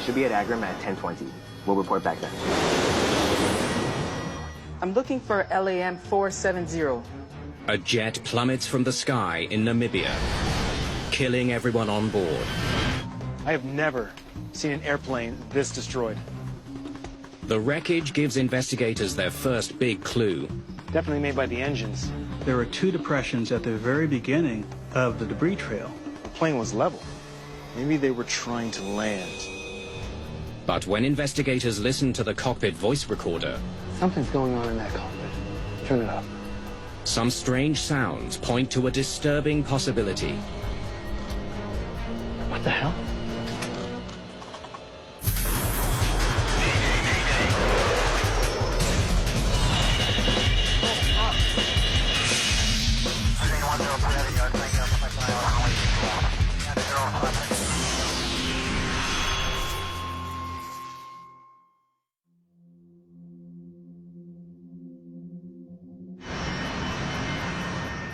You should be at Agram at 10:20. We'll report back then. I'm looking for LAM 470. A jet plummets from the sky in Namibia, killing everyone on board. I have never seen an airplane this destroyed. The wreckage gives investigators their first big clue. Definitely made by the engines. There were two depressions at the very beginning of the debris trail. The plane was level. Maybe they were trying to land. But when investigators listen to the cockpit voice recorder, Something's going on in that cockpit. Turn it up. some strange sounds point to a disturbing possibility. What the hell?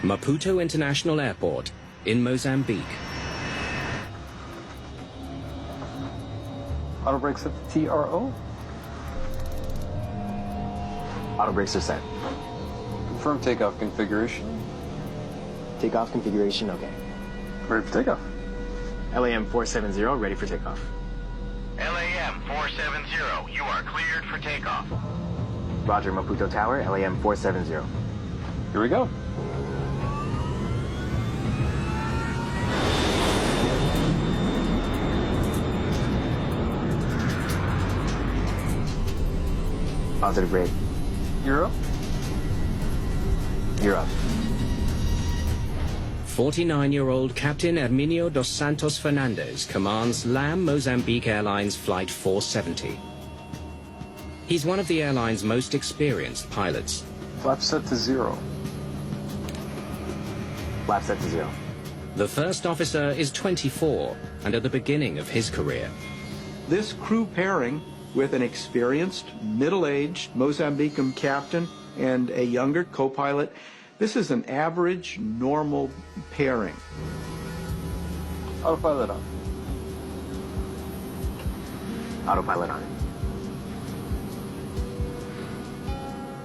Maputo International Airport in Mozambique. Auto brakes at the TRO. Auto brakes are set. Confirm takeoff configuration. Takeoff configuration, okay. Ready for takeoff. LAM 470, ready for takeoff. LAM 470, you are cleared for takeoff. Roger, Maputo Tower, LAM 470. Here we go. Positive rate. You're up. You're up. 49-year-old Captain Herminio dos Santos Fernandez commands LAM Mozambique Airlines Flight 470. He's one of the airline's most experienced pilots. Flap set to 0. Flap set to 0. The first officer is 24 and at the beginning of his career. This crew pairing with an experienced, middle-aged Mozambican captain and a younger co-pilot, this is an average, normal pairing. Autopilot on. Autopilot on.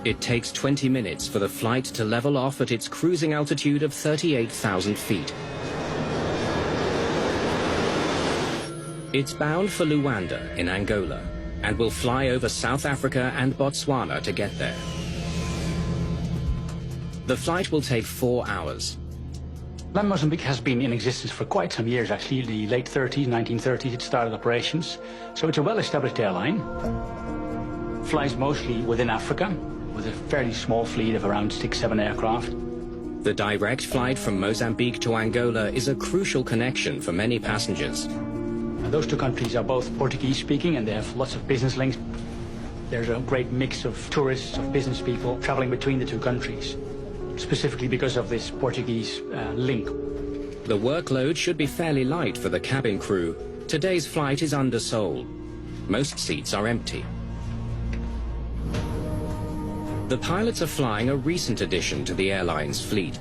It takes 20 minutes for the flight to level off at its cruising altitude of 38,000 feet. It's bound for Luanda in Angola and will fly over South Africa and Botswana to get there. The flight will take 4 hours. LAM Mozambique has been in existence for quite some years, actually. In the late 30s, 1930s, it started operations. So it's a well-established airline. Flies mostly within Africa, with a fairly small fleet of around 6-7 aircraft. The direct flight from Mozambique to Angola is a crucial connection for many passengers. Those two countries are both Portuguese-speaking, and they have lots of business links. There's a great mix of tourists, of business people traveling between the two countries, specifically because of this Portuguese link. The workload should be fairly light for the cabin crew. Today's flight is undersold. Most seats are empty. The pilots are flying a recent addition to the airline's fleet.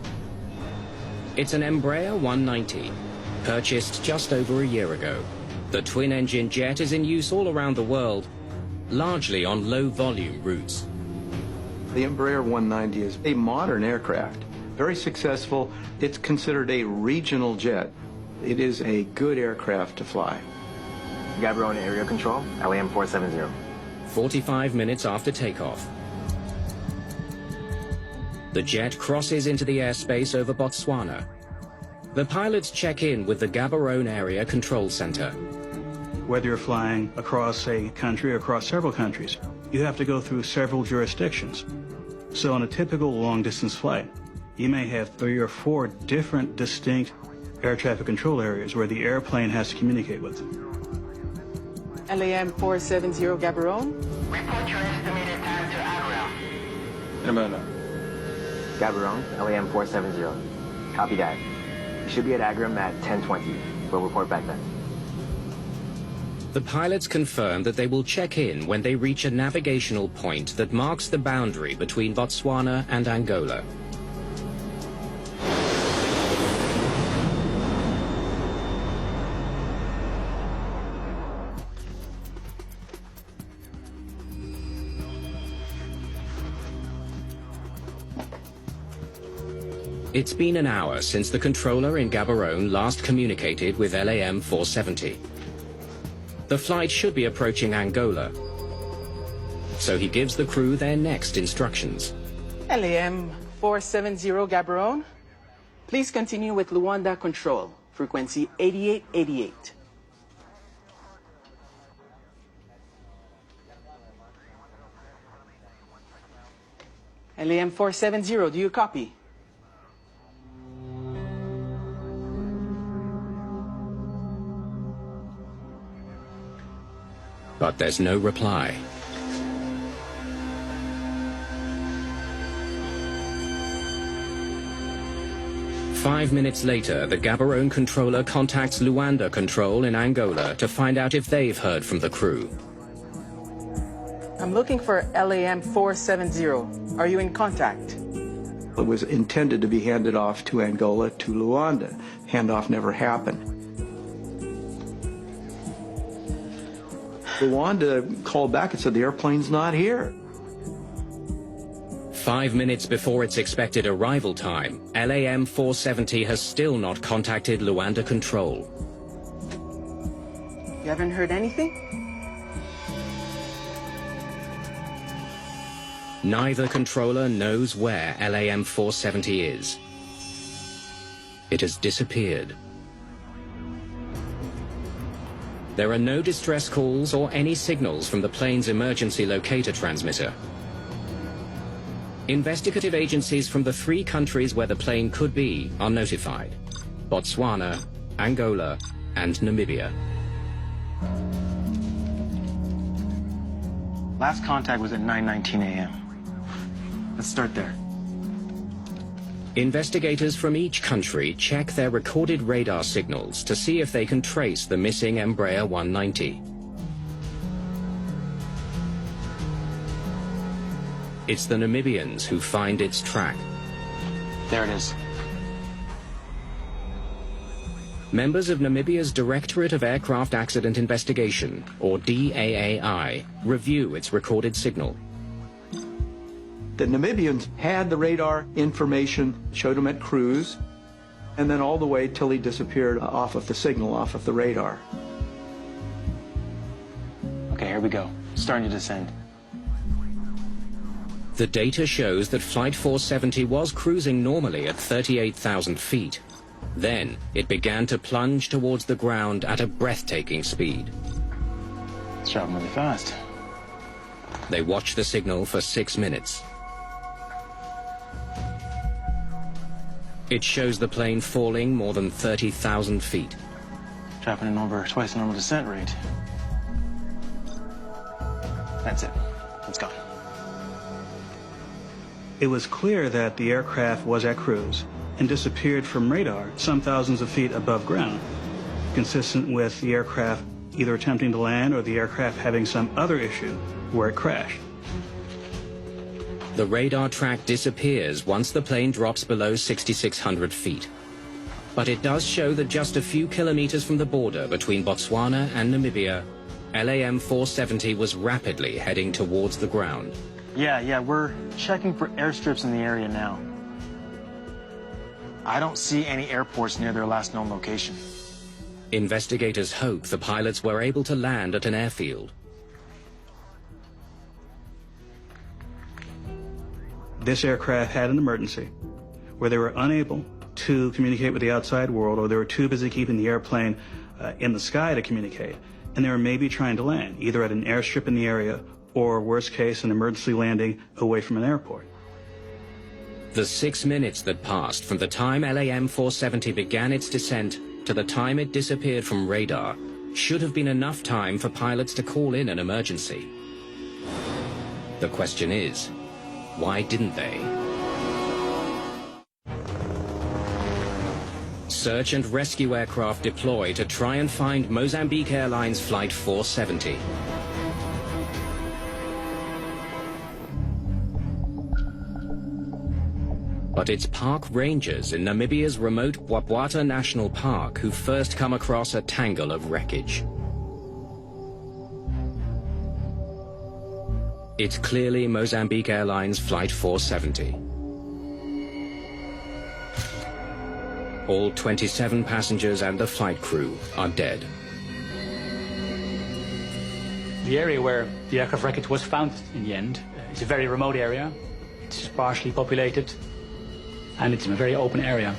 It's an Embraer 190, purchased just over a year ago. The twin-engine jet is in use all around the world, largely on low-volume routes. The Embraer 190 is a modern aircraft, very successful. It's considered a regional jet. It is a good aircraft to fly. Gaborone Aerial Control, LAM 470. 45 minutes after takeoff. The jet crosses into the airspace over Botswana. The pilots check in with the Gaborone Area Control Center. Whether you're flying across a country or across several countries, you have to go through several jurisdictions. So on a typical long-distance flight, you may have 3 or 4 different distinct air traffic control areas where the airplane has to communicate with. LAM 470 Gaborone. Report your estimated time to Agram. In a minute. Gaborone, LAM 470. Copy that. You should be at Agram at 10:20. We'll report back then. The pilots confirm that they will check in when they reach a navigational point that marks the boundary between Botswana and Angola. It's been an hour since the controller in Gaborone last communicated with LAM 470. The flight should be approaching Angola, so he gives the crew their next instructions. LAM 470 Gaborone, please continue with Luanda control, frequency 8888. LAM 470, do you copy? But there's no reply. Five minutes later, the Gaborone controller contacts Luanda Control in Angola to find out if they've heard from the crew. I'm looking for LAM 470. Are you in contact? It was intended to be handed off to Angola to Luanda. Handoff never happened. Luanda called back and said the airplane's not here. 5 minutes before its expected arrival time, LAM 470 has still not contacted Luanda Control. You haven't heard anything? Neither controller knows where LAM 470 is. It has disappeared. There are no distress calls or any signals from the plane's emergency locator transmitter. Investigative agencies from the 3 countries where the plane could be are notified: Botswana, Angola, and Namibia. Last contact was at 9:19 a.m. Let's start there. Investigators from each country check their recorded radar signals to see if they can trace the missing Embraer 190. It's the Namibians who find its track. There it is. Members of Namibia's Directorate of Aircraft Accident Investigation, or DAAI, review its recorded signal. The Namibians had the radar information, showed him at cruise, and then all the way till he disappeared off of the signal, off of the radar. Okay, here we go. Starting to descend. The data shows that Flight 470 was cruising normally at 38,000 feet. Then it began to plunge towards the ground at a breathtaking speed. It's traveling really fast. They watched the signal for 6 minutes. It shows the plane falling more than 30,000 feet. Dropping in over twice the normal descent rate. That's it. It's gone. It was clear that the aircraft was at cruise and disappeared from radar some thousands of feet above ground, consistent with the aircraft either attempting to land or the aircraft having some other issue where it crashed. The radar track disappears once the plane drops below 6,600 feet. But it does show that just a few kilometers from the border between Botswana and Namibia, LAM 470 was rapidly heading towards the ground. Yeah, we're checking for airstrips in the area now. I don't see any airports near their last known location. Investigators hope the pilots were able to land at an airfield. This aircraft had an emergency where they were unable to communicate with the outside world, or they were too busy keeping the airplane in the sky to communicate, and they were maybe trying to land either at an airstrip in the area or, worst case, an emergency landing away from an airport. The 6 minutes that passed from the time LAM 470 began its descent to the time it disappeared from radar should have been enough time for pilots to call in an emergency. The question is, why didn't they? Search and rescue aircraft deploy to try and find Mozambique Airlines Flight 470. But it's park rangers in Namibia's remote Bwabwata National Park who first come across a tangle of wreckage. It's clearly Mozambique Airlines Flight 470. All 27 passengers and the flight crew are dead. The area where the aircraft wreckage was found in the end is a very remote area. It's sparsely populated, and it's in a very open area.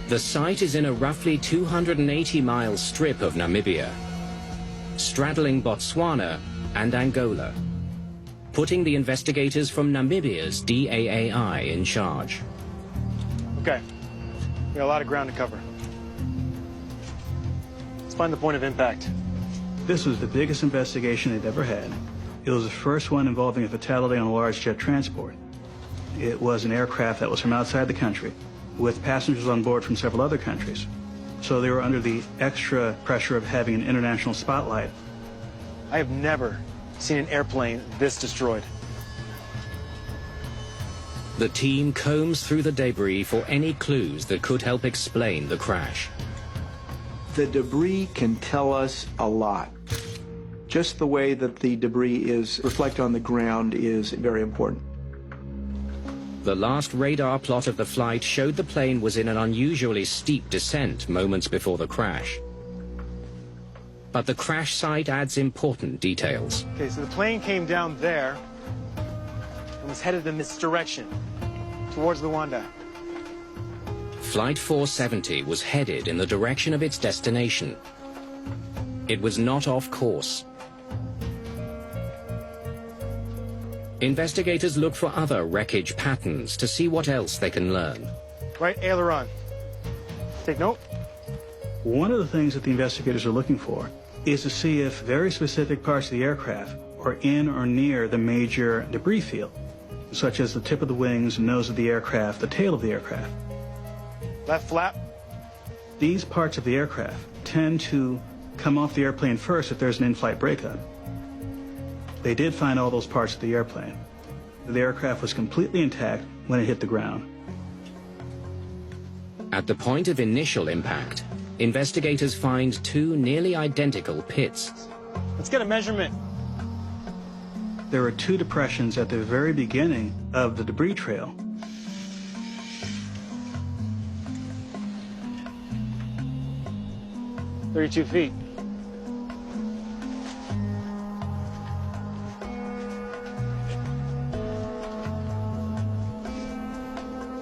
The site is in a roughly 280-mile strip of Namibia, straddling Botswana and Angola, putting the investigators from Namibia's DAAI in charge. Okay, we got a lot of ground to cover. Let's find the point of impact. This was the biggest investigation they'd ever had. It was the first one involving a fatality on a large jet transport. It was an aircraft that was from outside the country, with passengers on board from several other countries. So they were under the extra pressure of having an international spotlight. I have never seen an airplane this destroyed. The team combs through the debris for any clues that could help explain the crash. The debris can tell us a lot. Just the way that the debris is reflected on the ground is very important. The last radar plot of the flight showed the plane was in an unusually steep descent moments before the crash. But the crash site adds important details. Okay, so the plane came down there and was headed in this direction, towards Luanda. Flight 470 was headed in the direction of its destination. It was not off course. Investigators look for other wreckage patterns to see what else they can learn. Right aileron. Take note. One of the things that the investigators are looking for is to see if very specific parts of the aircraft are in or near the major debris field, such as the tip of the wings, nose of the aircraft, the tail of the aircraft. Left flap. These parts of the aircraft tend to come off the airplane first if there's an in-flight breakup. They did find all those parts of the airplane. The aircraft was completely intact when it hit the ground. At the point of initial impact, investigators find two nearly identical pits. Let's get a measurement. There were two depressions at the very beginning of the debris trail. "32 feet.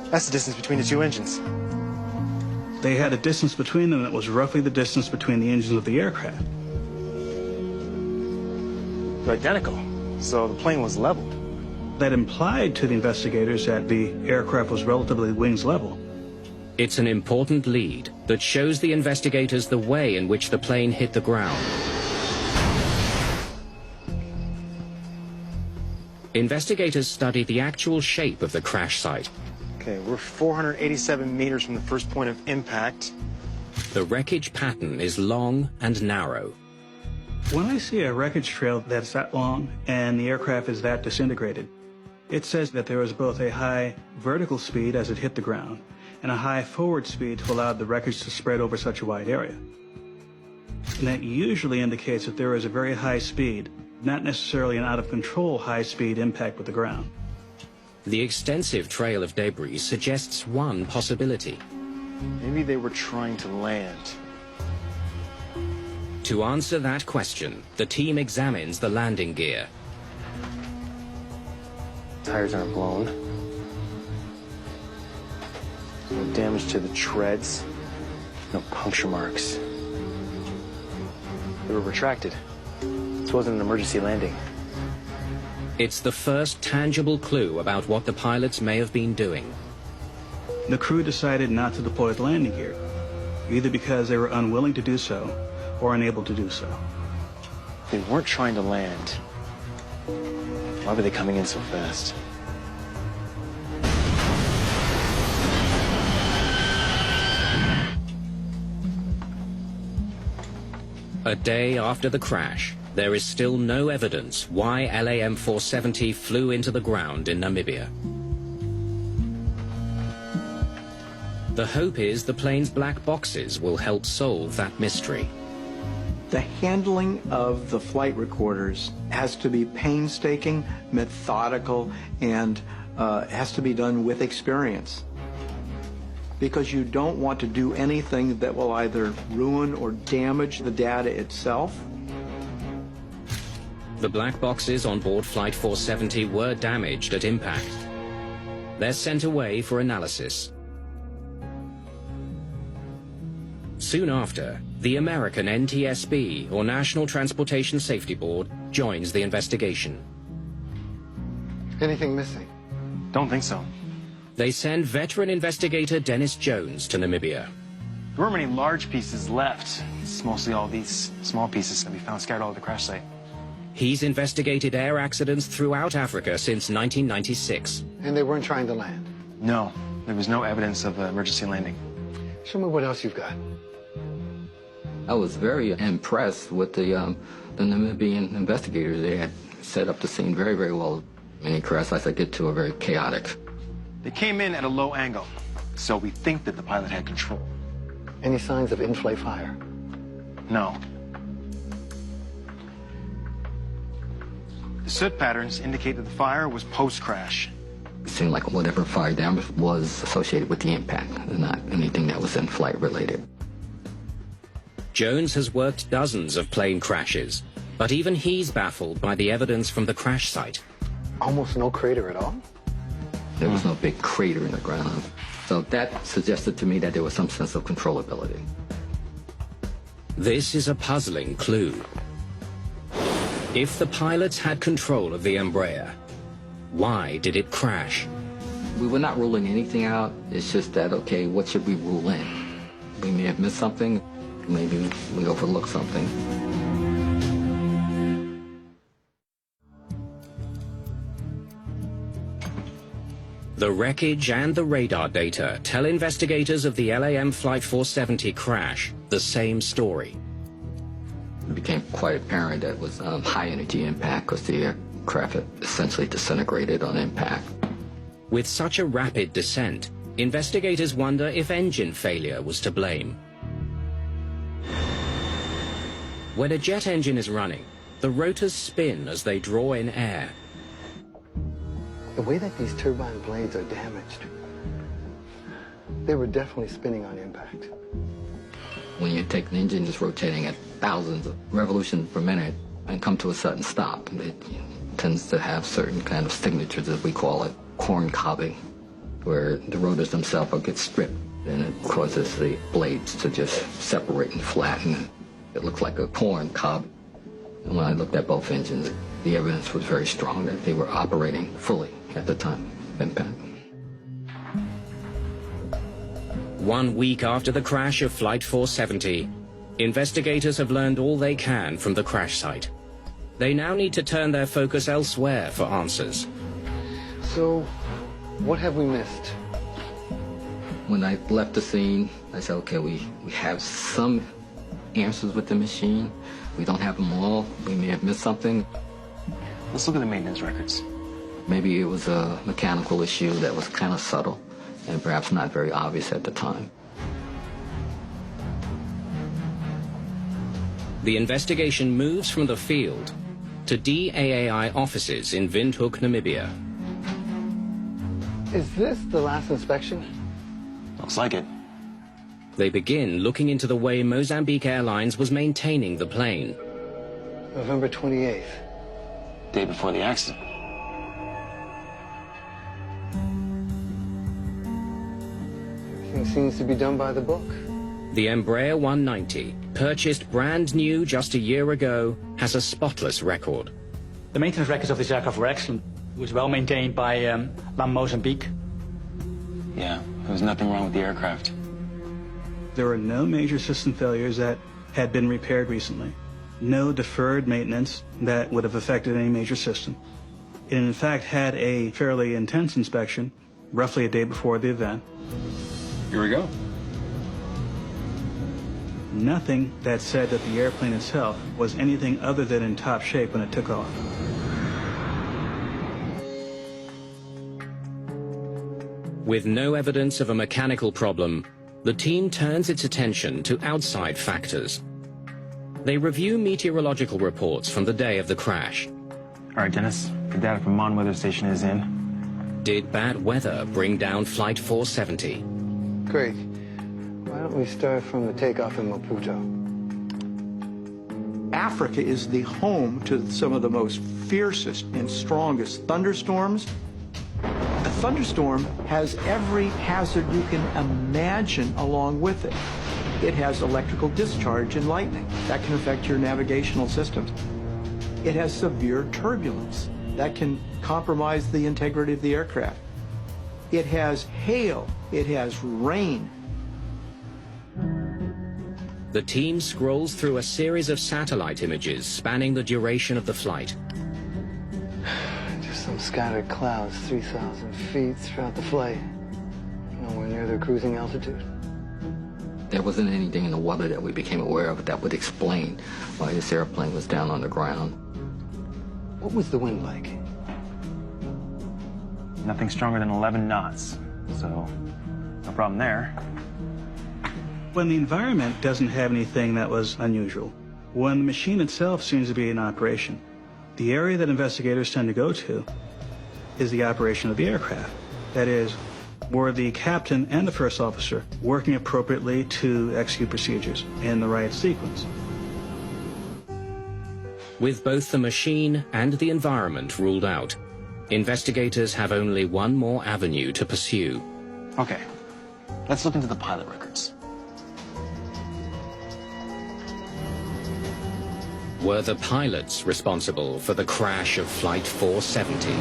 That's the distance between the two engines. They had a distance between them that was roughly the distance between the engines of the aircraft. They're identical, so the plane was level. That implied to the investigators that the aircraft was relatively wings level. It's an important lead that shows the investigators the way in which the plane hit the ground. Investigators study the actual shape of the crash site. Okay, we're 487 meters from the first point of impact. The wreckage pattern is long and narrow. When I see a wreckage trail that's that long and the aircraft is that disintegrated, it says that there was both a high vertical speed as it hit the ground and a high forward speed to allow the wreckage to spread over such a wide area. And that usually indicates that there is a very high speed, not necessarily an out-of-control high-speed impact with the ground. The extensive trail of debris suggests one possibility. Maybe they were trying to land. To answer that question, the team examines the landing gear. Tires aren't blown. No damage to the treads. No puncture marks. They were retracted. This wasn't an emergency landing. It's the first tangible clue about what the pilots may have been doing. The crew decided not to deploy the landing gear, either because they were unwilling to do so or unable to do so. They weren't trying to land. Why were they coming in so fast? A day after the crash, there is still no evidence why LAM 470 flew into the ground in Namibia. The hope is the plane's black boxes will help solve that mystery. The handling of the flight recorders has to be painstaking, methodical, and has to be done with experience. because you don't want to do anything that will either ruin or damage the data itself. The black boxes on board Flight 470 were damaged at impact. They're sent away for analysis. Soon after, the American NTSB, or National Transportation Safety Board, joins the investigation. Anything missing? Don't think so. They send veteran investigator Dennis Jones to Namibia. There weren't many large pieces left. It's mostly all these small pieces that we found scattered all over the crash site. He's investigated air accidents throughout Africa since 1996. And they weren't trying to land? No, there was no evidence of an emergency landing. Show me what else you've got. I was very impressed with the Namibian investigators. They had set up the scene very, very well. Many crash sites I get to are very chaotic. They came in at a low angle, so we think that the pilot had control. Any signs of in-flight fire? No. The soot patterns indicate that the fire was post-crash. It seemed like whatever fire damage was associated with the impact, not anything that was in-flight related. Jones has worked dozens of plane crashes, but even he's baffled by the evidence from the crash site. Almost no crater at all? There was no big crater in the ground. So that suggested to me that there was some sense of controllability. This is a puzzling clue. If the pilots had control of the Embraer, why did it crash? We were not ruling anything out. It's just that, okay, what should we rule in? We may have missed something. Maybe we overlooked something. The wreckage and the radar data tell investigators of the LAM Flight 470 crash the same story. It became quite apparent that it was high energy impact because the aircraft had essentially disintegrated on impact. With such a rapid descent, investigators wonder if engine failure was to blame. When a jet engine is running, the rotors spin as they draw in air. The way that these turbine blades are damaged, they were definitely spinning on impact. When you take an engine that's rotating at thousands of revolutions per minute and come to a sudden stop, it tends to have certain kind of signatures, as we call it, corn cobbing, where the rotors themselves will get stripped and it causes the blades to just separate and flatten. It looks like a corn cob. And when I looked at both engines, the evidence was very strong that they were operating fully at the time of impact. 1 week after the crash of Flight 470, investigators have learned all they can from the crash site. They now need to turn their focus elsewhere for answers. So, what have we missed? When I left the scene, I said, okay, we have some answers with the machine. We don't have them all. We may have missed something. Let's look at the maintenance records. Maybe it was a mechanical issue that was kind of subtle and perhaps not very obvious at the time. The investigation moves from the field to DAAI offices in Windhoek, Namibia. Is this the last inspection? Looks like it. They begin looking into the way Mozambique Airlines was maintaining the plane. November 28th. Day before the accident. Everything seems to be done by the book. The Embraer 190, purchased brand new just a year ago, has a spotless record. The maintenance records of this aircraft were excellent. It was well maintained by LAM Mozambique. Yeah, there was nothing wrong with the aircraft. There were no major system failures that had been repaired recently. No deferred maintenance that would have affected any major system. It in fact had a fairly intense inspection, roughly a day before the event. Here we go. Nothing that said that the airplane itself was anything other than in top shape when it took off. With no evidence of a mechanical problem, the team turns its attention to outside factors. They review meteorological reports from the day of the crash. All right, Dennis, the data from Mon Weather Station is in. Did bad weather bring down Flight 470? Craig, why don't we start from the takeoff in Maputo? Africa is the home to some of the most fiercest and strongest thunderstorms. A thunderstorm has every hazard you can imagine along with it. It has electrical discharge and lightning. That can affect your navigational systems. It has severe turbulence. That can compromise the integrity of the aircraft. It has hail. It has rain. The team scrolls through a series of satellite images spanning the duration of the flight. Just some scattered clouds 3,000 feet throughout the flight. Nowhere near their cruising altitude. There wasn't anything in the weather that we became aware of that would explain why this airplane was down on the ground. What was the wind like? Nothing stronger than 11 knots, so no problem there. When the environment doesn't have anything that was unusual, when the machine itself seems to be in operation, the area that investigators tend to go to is the operation of the aircraft. That is, were the captain and the first officer working appropriately to execute procedures in the right sequence? With both the machine and the environment ruled out, investigators have only one more avenue to pursue. Okay, let's look into the pilot records. Were the pilots responsible for the crash of Flight 470?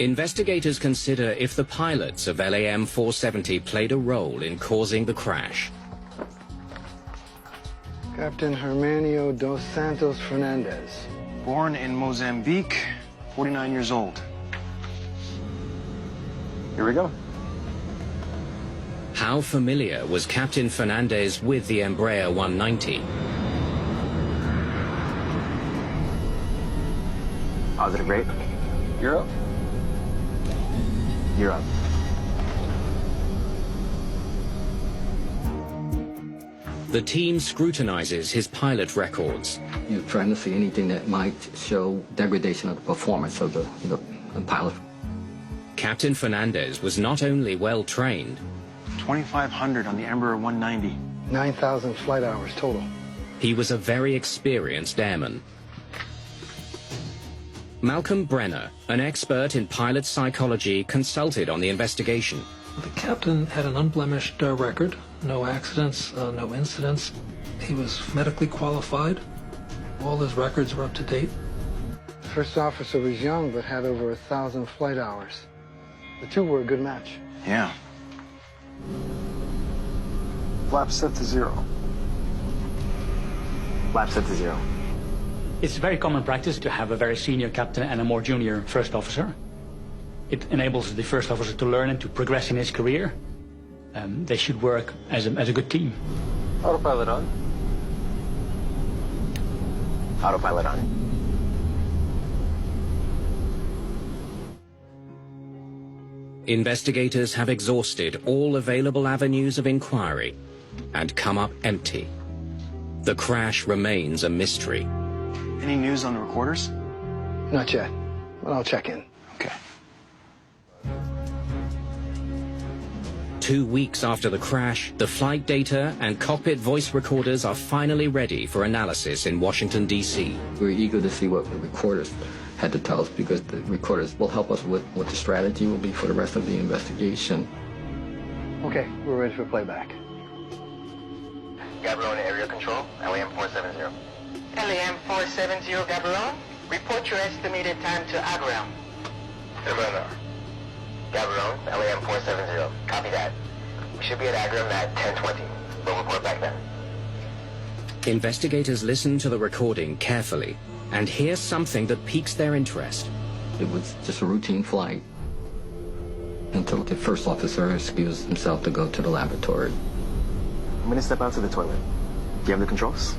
Investigators consider if the pilots of LAM 470 played a role in causing the crash. Captain Hermanio dos Santos Fernandez. Born in Mozambique, 49 years old. Here we go. How familiar was Captain Fernandez with the Embraer 190? Positive rate. You're up. You're up. The team scrutinizes his pilot records. You're trying to see anything that might show degradation of the performance of the pilot. Captain Fernandez was not only well trained, 2,500 on the Embraer 190. 9,000 flight hours total. he was a very experienced airman. Malcolm Brenner, an expert in pilot psychology, consulted on the investigation. The captain had an unblemished record, no accidents, no incidents. He was medically qualified. All his records were up to date. The first officer was young, but had over 1,000 flight hours. The two were a good match. Yeah. Flap set to 0. Flap set to 0. It's very common practice to have a very senior captain and a more junior first officer. It enables the first officer to learn and to progress in his career. They should work as a good team. Autopilot on. Autopilot on. Investigators have exhausted all available avenues of inquiry and come up empty. The crash remains a mystery. Any news on the recorders? Not yet, but I'll check in. Okay. 2 weeks after the crash, the flight data and cockpit voice recorders are finally ready for analysis in Washington, D.C. We're eager to see what the recorders had to tell us, because the recorders will help us with what the strategy will be for the rest of the investigation. Okay, we're ready for playback. Gaborone Area Control, LAM 470. LAM 470, Gaborone. Report your estimated time to Agram. Hermano. Gaborone, LAM 470. Copy that. We should be at Agram at 10:20. We'll report back then. Investigators listen to the recording carefully and hear something that piques their interest. It was just a routine flight until the first officer excused himself to go to the laboratory. I'm gonna step out to the toilet. Do you have the controls?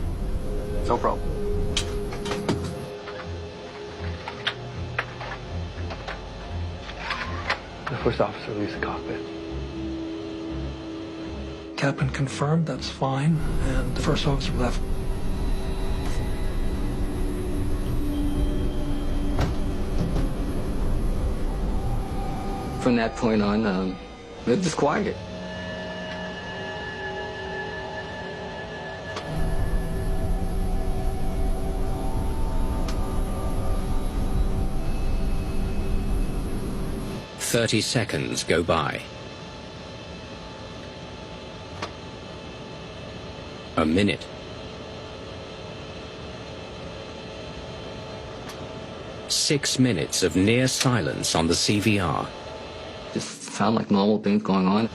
No problem. The first officer leaves the cockpit. Captain confirmed that's fine, and the first officer left. From that point on, it was quiet. "30 seconds go by. A minute. 6 minutes of near silence on the CVR. Just sound like normal things going on.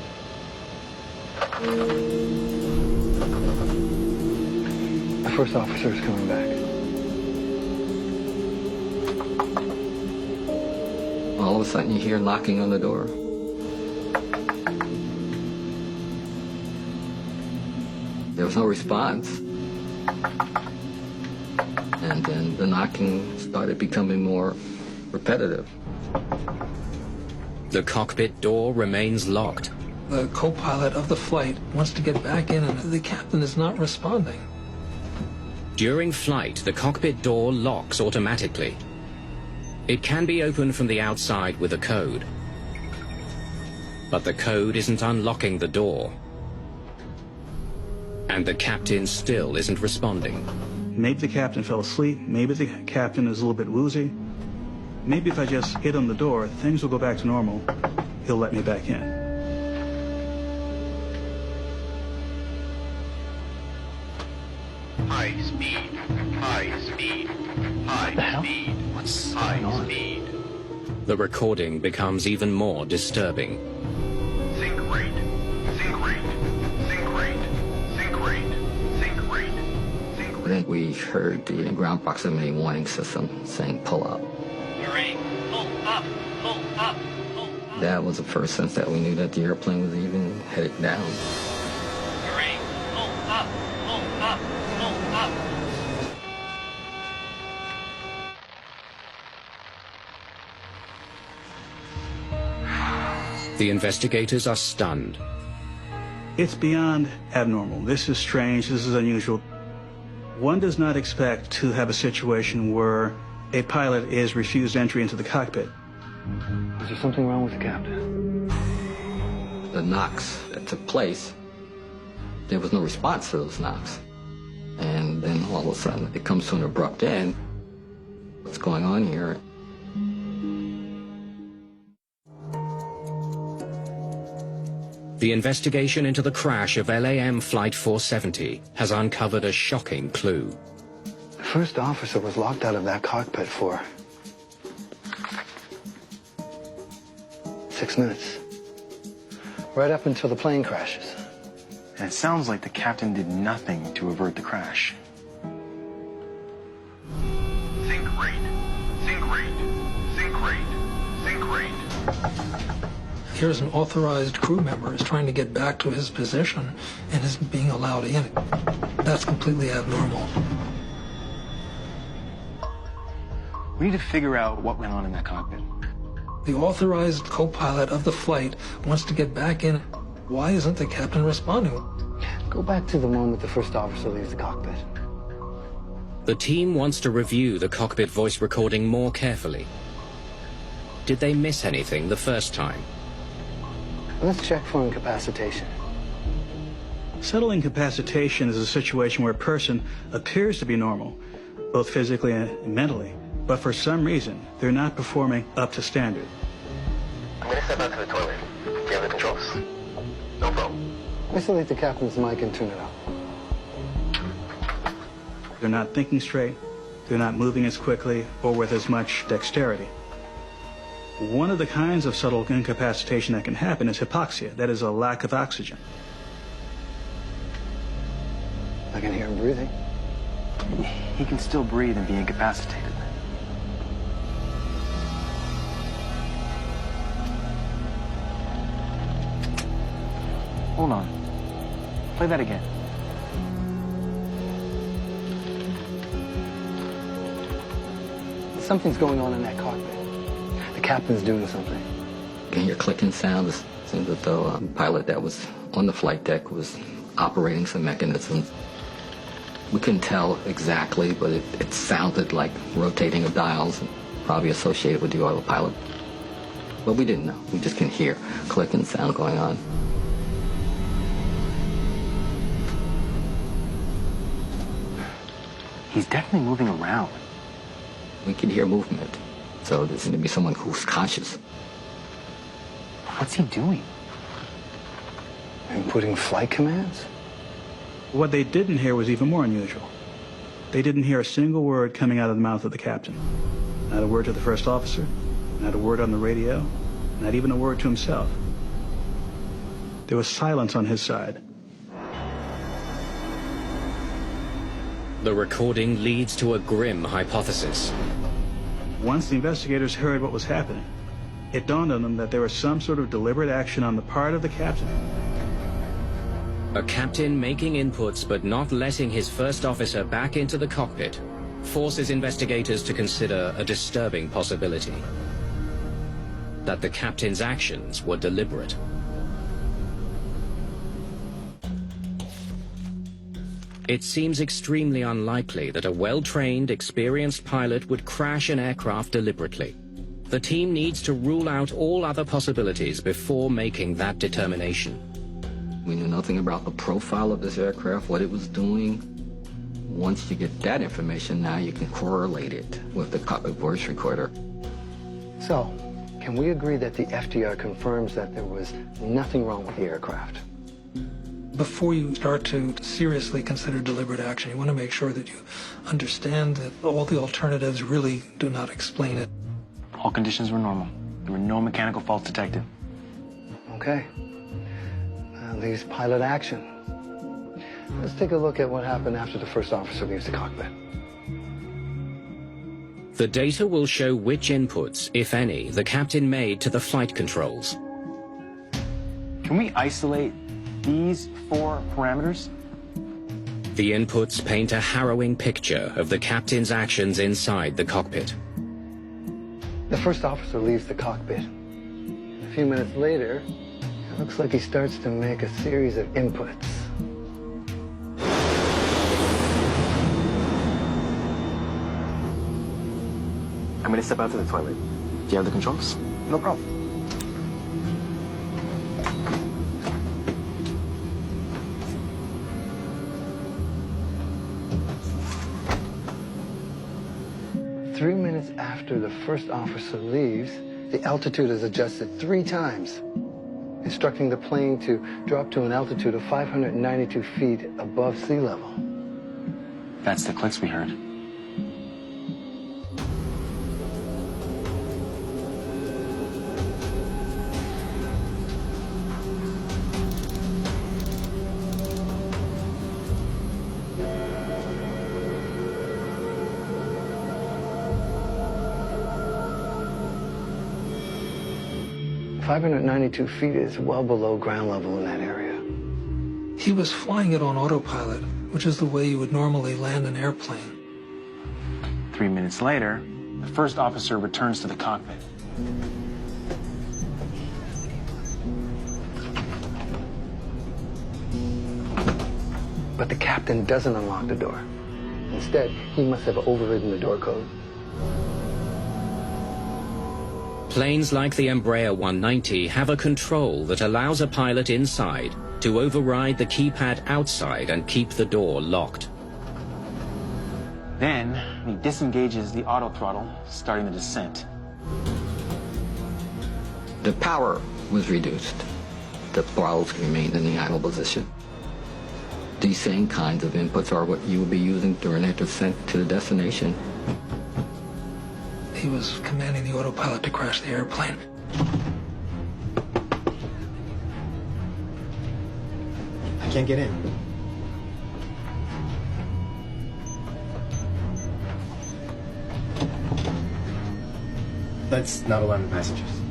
The first officer is coming back. All of a sudden you hear knocking on the door. There was no response. And then the knocking started becoming more repetitive. The cockpit door remains locked. The co-pilot of the flight wants to get back in, and the captain is not responding. During flight, the cockpit door locks automatically. It can be opened from the outside with a code. But the code isn't unlocking the door. And the captain still isn't responding. Maybe the captain fell asleep. Maybe the captain is a little bit woozy. Maybe if I just hit on the door, things will go back to normal. He'll let me back in. High speed, high speed, high speed. What's high going on? speed. The recording becomes even more disturbing. Sync rate, sync rate, sync rate, sync rate, sync rate, sync rate. Then we heard the ground proximity warning system saying pull up. Marine, pull up, pull up, pull up. That was the first sense that we knew that the airplane was even headed down. Marine, pull up, pull up, pull up. The investigators are stunned. It's beyond abnormal. This is strange. This is unusual. One does not expect to have a situation where a pilot is refused entry into the cockpit. Is there something wrong with the captain? The knocks that took place, there was no response to those knocks. And then all of a sudden it comes to an abrupt end. What's going on here? The investigation into the crash of LAM Flight 470 has uncovered a shocking clue. The first officer was locked out of that cockpit for 6 minutes. Right up until the plane crashes. And it sounds like the captain did nothing to avert the crash. Sync rate, sync rate, sync rate, sync rate. Here's an authorized crew member is trying to get back to his position and isn't being allowed in. That's completely abnormal. We need to figure out what went on in that cockpit. The authorized co-pilot of the flight wants to get back in. Why isn't the captain responding? Go back to the moment the first officer leaves the cockpit. The team wants to review the cockpit voice recording more carefully. Did they miss anything the first time? Let's check for incapacitation. Subtle incapacitation is a situation where a person appears to be normal, both physically and mentally, but for some reason, they're not performing up to standard. I'm gonna step out to the toilet. Do you have the controls? No problem. Isolate the captain's mic and turn it up. They're not thinking straight, they're not moving as quickly or with as much dexterity. One of the kinds of subtle incapacitation that can happen is hypoxia, that is a lack of oxygen. I can hear him breathing. He can still breathe and be incapacitated. Hold on. Play that again. Something's going on in that cockpit. The captain's doing something. You hear clicking sounds. It seems as though a pilot that was on the flight deck was operating some mechanisms. We couldn't tell exactly, but it sounded like rotating of dials, probably associated with the autopilot. But we didn't know. We just can hear clicking sound going on. He's definitely moving around. We could hear movement. So there seemed to be someone who's conscious. What's he doing? Inputting flight commands? What they didn't hear was even more unusual. They didn't hear a single word coming out of the mouth of the captain. Not a word to the first officer, not a word on the radio, not even a word to himself. There was silence on his side. The recording leads to a grim hypothesis. Once the investigators heard what was happening, it dawned on them that there was some sort of deliberate action on the part of the captain. A captain making inputs but not letting his first officer back into the cockpit forces investigators to consider a disturbing possibility. That the captain's actions were deliberate. It seems extremely unlikely that a well-trained, experienced pilot would crash an aircraft deliberately. The team needs to rule out all other possibilities before making that determination. We knew nothing about the profile of this aircraft, what it was doing. Once you get that information, now you can correlate it with the cockpit voice recorder. So, can we agree that the FDR confirms that there was nothing wrong with the aircraft? Before you start to seriously consider deliberate action, you want to make sure that you understand that all the alternatives really do not explain it. All conditions were normal. There were no mechanical faults detected. Okay. Leaves pilot action. Let's take a look at what happened after the first officer leaves the cockpit. The data will show which inputs, if any, the captain made to the flight controls. Can we isolate these 4 parameters? The inputs paint a harrowing picture of the captain's actions inside the cockpit. The first officer leaves the cockpit. A few minutes later, it looks like he starts to make a series of inputs. I'm gonna step out to the toilet. Do you have the controls? No problem. Three minutes after the first officer leaves, the altitude is adjusted 3 times, instructing the plane to drop to an altitude of 592 feet above sea level. That's the clicks we heard. .592 feet is well below ground level in that area. He was flying it on autopilot, which is the way you would normally land an airplane. 3 minutes later, the first officer returns to the cockpit. But the captain doesn't unlock the door. Instead, he must have overridden the door code. Planes like the Embraer 190 have a control that allows a pilot inside to override the keypad outside and keep the door locked. Then, he disengages the auto throttle, starting the descent. The power was reduced. The throttles remained in the idle position. These same kinds of inputs are what you will be using during that descent to the destination. He was commanding the autopilot to crash the airplane. I can't get in. Let's not alarm the passengers.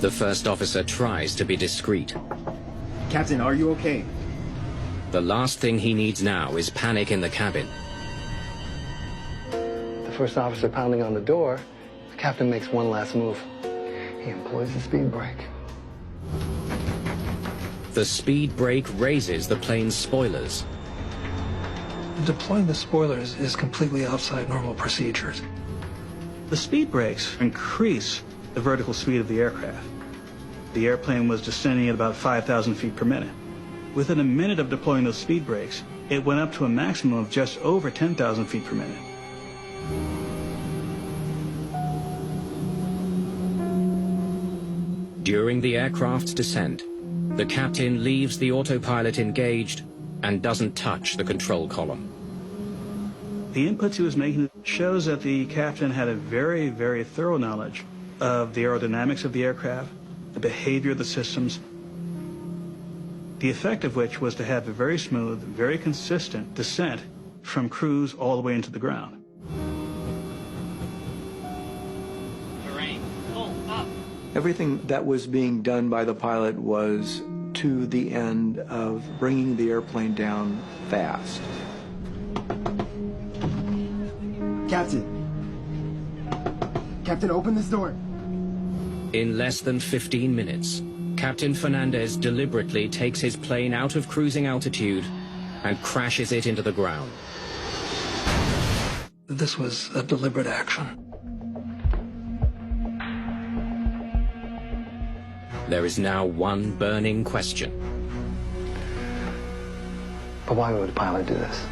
The first officer tries to be discreet. Captain, are you okay? The last thing he needs now is panic in the cabin. The first officer pounding on the door, the captain makes one last move. He employs the speed brake. The speed brake raises the plane's spoilers. Deploying the spoilers is completely outside normal procedures. The speed brakes increase the vertical speed of the aircraft. The airplane was descending at about 5,000 feet per minute. Within a minute of deploying those speed brakes, it went up to a maximum of just over 10,000 feet per minute. During the aircraft's descent, the captain leaves the autopilot engaged and doesn't touch the control column. The inputs he was making shows that the captain had a very, very thorough knowledge of the aerodynamics of the aircraft, the behavior of the systems, the effect of which was to have a very smooth, very consistent descent from cruise all the way into the ground. Everything that was being done by the pilot was to the end of bringing the airplane down fast. Captain, open this door. In less than 15 minutes, Captain Fernandez deliberately takes his plane out of cruising altitude and crashes it into the ground. This was a deliberate action. There is now one burning question. But why would a pilot do this?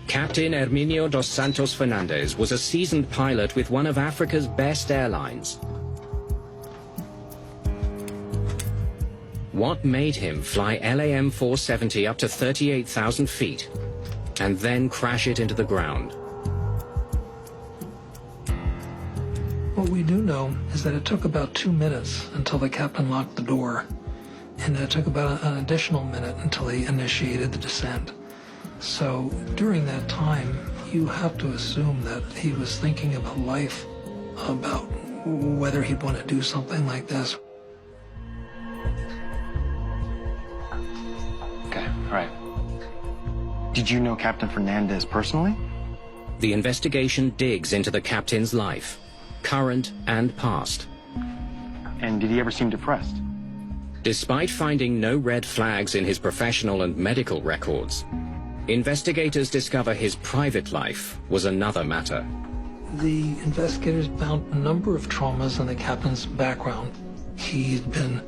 Captain Herminio dos Santos Fernandez was a seasoned pilot with one of Africa's best airlines. What made him fly LAM 470 up to 38,000 feet and then crash it into the ground? What we do know is that it took about 2 minutes until the captain locked the door, and that it took about an additional minute until he initiated the descent. So during that time, you have to assume that he was thinking about life, about whether he'd want to do something like this. Okay, all right. Did you know Captain Fernandez personally? The investigation digs into the captain's life, current and past. And did he ever seem depressed? Despite finding no red flags in his professional and medical records, investigators discover his private life was another matter. The investigators found a number of traumas in the captain's background. He'd been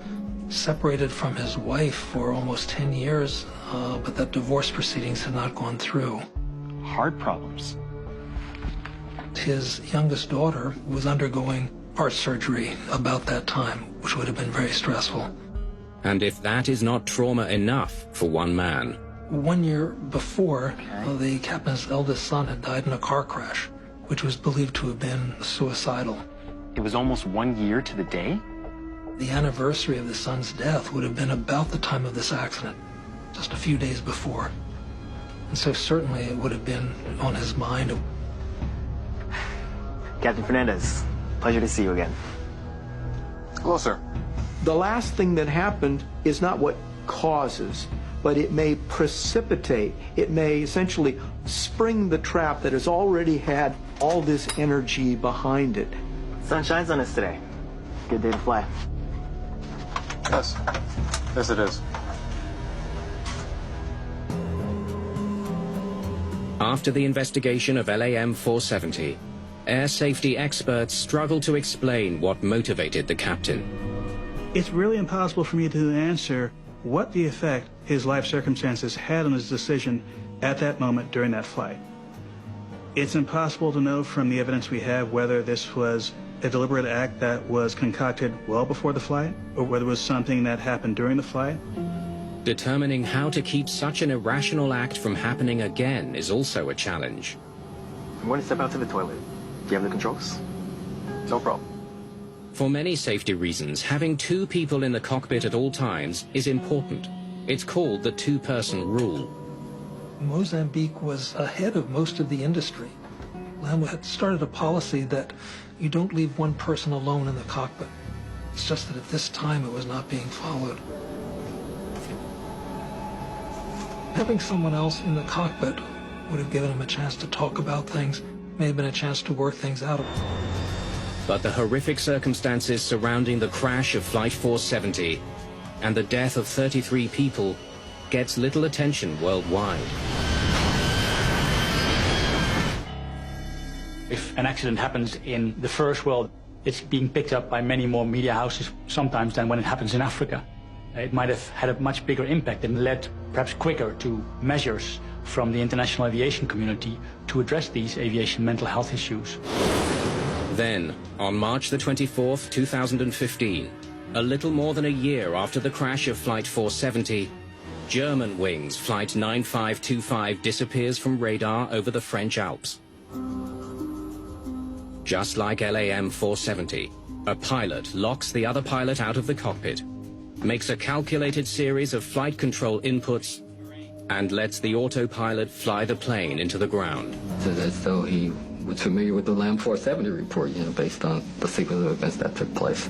separated from his wife for almost 10 years, but that divorce proceedings had not gone through. Heart problems. His youngest daughter was undergoing heart surgery about that time, which would have been very stressful. And if that is not trauma enough for one man. 1 year before, the captain's eldest son had died in a car crash, which was believed to have been suicidal. It was almost 1 year to the day? The anniversary of the son's death would have been about the time of this accident, just a few days before. And so certainly it would have been on his mind. Captain Fernandez, pleasure to see you again. Hello, sir. The last thing that happened is not what causes, but it may precipitate, it may essentially spring the trap that has already had all this energy behind it. Sun shines on us today. Good day to fly. Yes. Yes, it is. After the investigation of LAM 470, air safety experts struggle to explain what motivated the captain. It's really impossible for me to answer what the effect his life circumstances had on his decision at that moment during that flight. It's impossible to know from the evidence we have whether this was a deliberate act that was concocted well before the flight, or whether it was something that happened during the flight. Determining how to keep such an irrational act from happening again is also a challenge. I'm going to step out to the toilet. Do you have the controls? No problem. For many safety reasons, having two people in the cockpit at all times is important. It's called the two-person rule. Mozambique was ahead of most of the industry. LAM had started a policy that you don't leave one person alone in the cockpit. It's just that at this time it was not being followed. Having someone else in the cockpit would have given him a chance to talk about things, may have been a chance to work things out. But the horrific circumstances surrounding the crash of Flight 470 and the death of 33 people gets little attention worldwide. If an accident happens in the first world, it's being picked up by many more media houses sometimes than when it happens in Africa. It might have had a much bigger impact and led perhaps quicker to measures from the international aviation community to address these aviation mental health issues. Then, on March the 24th, 2015, a little more than a year after the crash of Flight 470, Germanwings Flight 9525 disappears from radar over the French Alps. Just like LAM 470, a pilot locks the other pilot out of the cockpit, makes a calculated series of flight control inputs, and lets the autopilot fly the plane into the ground. It's as though he was familiar with the LAM 470 report, based on the sequence of events that took place.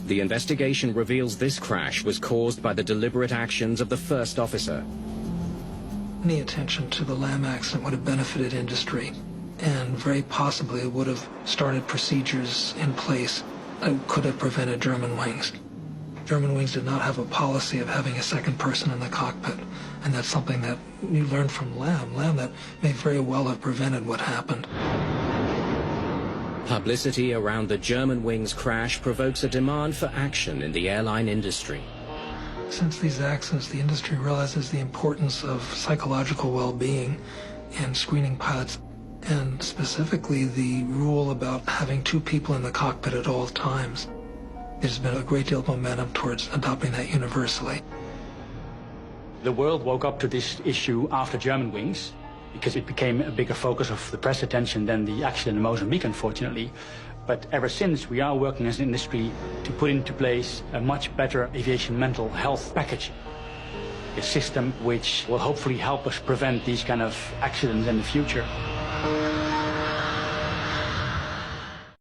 The investigation reveals this crash was caused by the deliberate actions of the first officer. Any attention to the LAM accident would have benefited industry, and very possibly would have started procedures in place that could have prevented Germanwings. Germanwings did not have a policy of having a second person in the cockpit, and that's something that you learned from LAM that may very well have prevented what happened. Publicity around the Germanwings crash provokes a demand for action in the airline industry. Since these accidents, the industry realizes the importance of psychological well-being and screening pilots, and specifically the rule about having two people in the cockpit at all times. There's been a great deal of momentum towards adopting that universally. The world woke up to this issue after Germanwings, because it became a bigger focus of the press attention than the accident in Mozambique, unfortunately. But ever since, we are working as an industry to put into place a much better aviation mental health package. A system which will hopefully help us prevent these kind of accidents in the future.